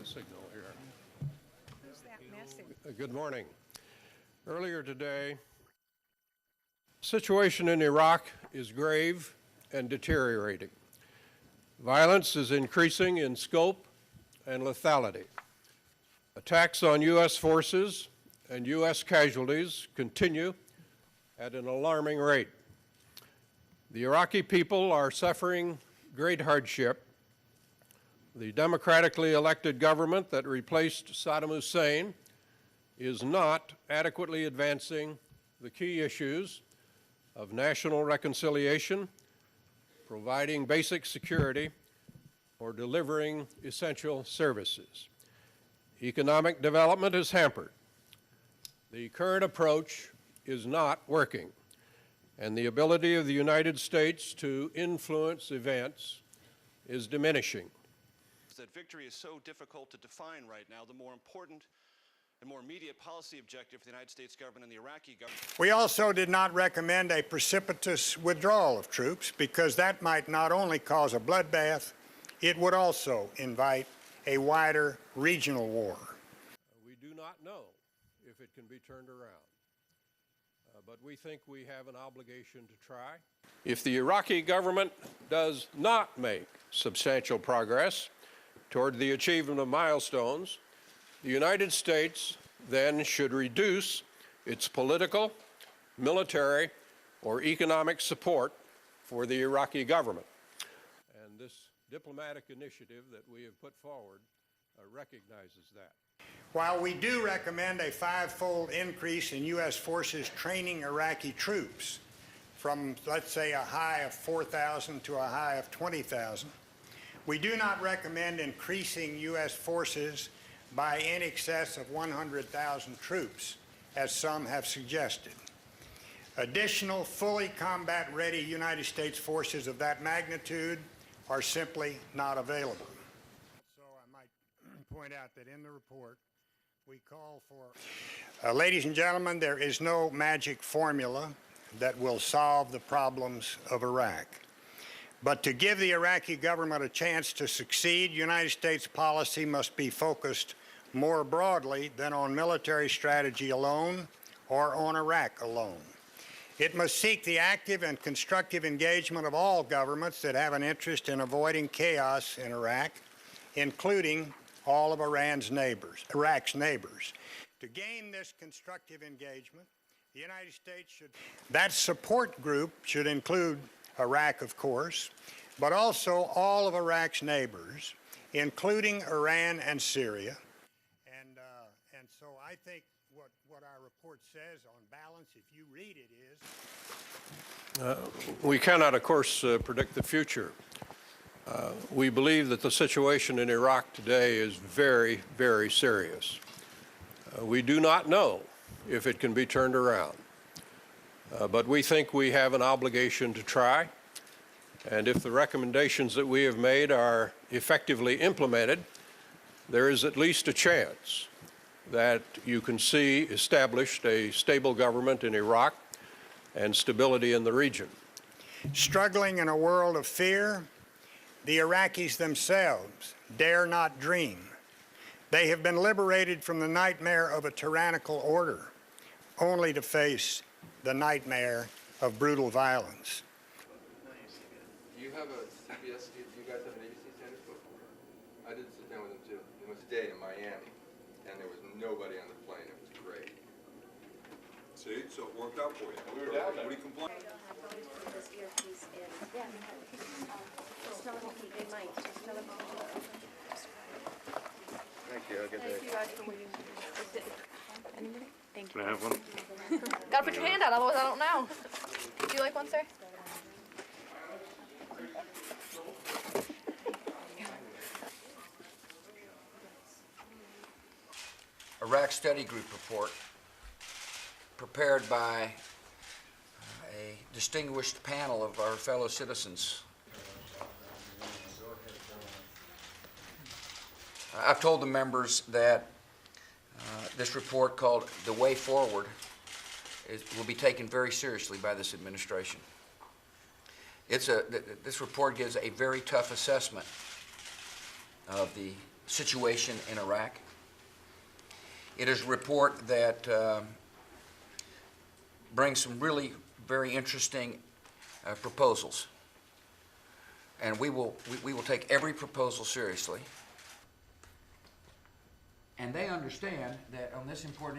signal here. Who's that message? Good morning. Earlier today, the situation in Iraq is grave and deteriorating. Violence is increasing in scope and lethality. Attacks on U.S. forces and U.S. casualties continue at an alarming rate. The Iraqi people are suffering great hardship. The democratically elected government that replaced Saddam Hussein is not adequately advancing the key issues of national reconciliation, providing basic security, or delivering essential services. Economic development is hampered. The current approach is not working, and the ability of the United States to influence events is diminishing. That victory is so difficult to define right now, the more important and more immediate policy objective for the United States government and the Iraqi government. We also did not recommend a precipitous withdrawal of troops because that might not only cause a bloodbath, it would also invite a wider regional war. We do not know if it can be turned around, but we think we have an obligation to try. If the Iraqi government does not make substantial progress toward the achievement of milestones, the United States then should reduce its political, military, or economic support for the Iraqi government. And this diplomatic initiative that we have put forward recognizes that. While we do recommend a five-fold increase in U.S. forces training Iraqi troops from, let's say, a high of 4,000 to a high of 20,000, we do not recommend increasing U.S. forces by in excess of 100,000 troops, as some have suggested. Additional fully combat-ready United States forces of that magnitude are simply not available. So I might point out that in the report, we call for... ladies and gentlemen, there is no magic formula that will solve the problems of Iraq. But to give the Iraqi government a chance to succeed, United States policy must be focused more broadly than on military strategy alone or on Iraq alone. It must seek the active and constructive engagement of all governments that have an interest in avoiding chaos in Iraq, including all of Iraq's neighbors. To gain this constructive engagement, the United States should... That support group should include Iraq, of course, but also all of Iraq's neighbors, including Iran and Syria. And so I think what our report says on balance, if you read it, is... We cannot, of course, predict the future. We believe that the situation in Iraq today is very, very serious. We do not know if it can be turned around. But we think we have an obligation to try, and if the recommendations that we have made are effectively implemented, there is at least a chance that you can see established a stable government in Iraq and stability in the region. Struggling in a world of fear, the Iraqis themselves dare not dream. They have been liberated from the nightmare of a tyrannical order, only to face the nightmare of brutal violence. Do you have a CBS, do you guys have an ABC status book? I did sit down with them too. It was a day in Miami, and there was nobody on the plane. It was great. See, so it worked out for you. We were down there. What do you complain? Thank you. I'll get Thank you that. guys for waiting. Anybody? Thank you. Can I have one? Gotta put your hand out, otherwise I don't know. Do you like one, sir? Iraq Study Group report prepared by a distinguished panel of our fellow citizens. I've told the members that this report, called The Way Forward, will be taken very seriously by this administration. This report gives a very tough assessment of the situation in Iraq. It is a report that brings some really very interesting proposals. And we will take every proposal seriously. And they understand that on this important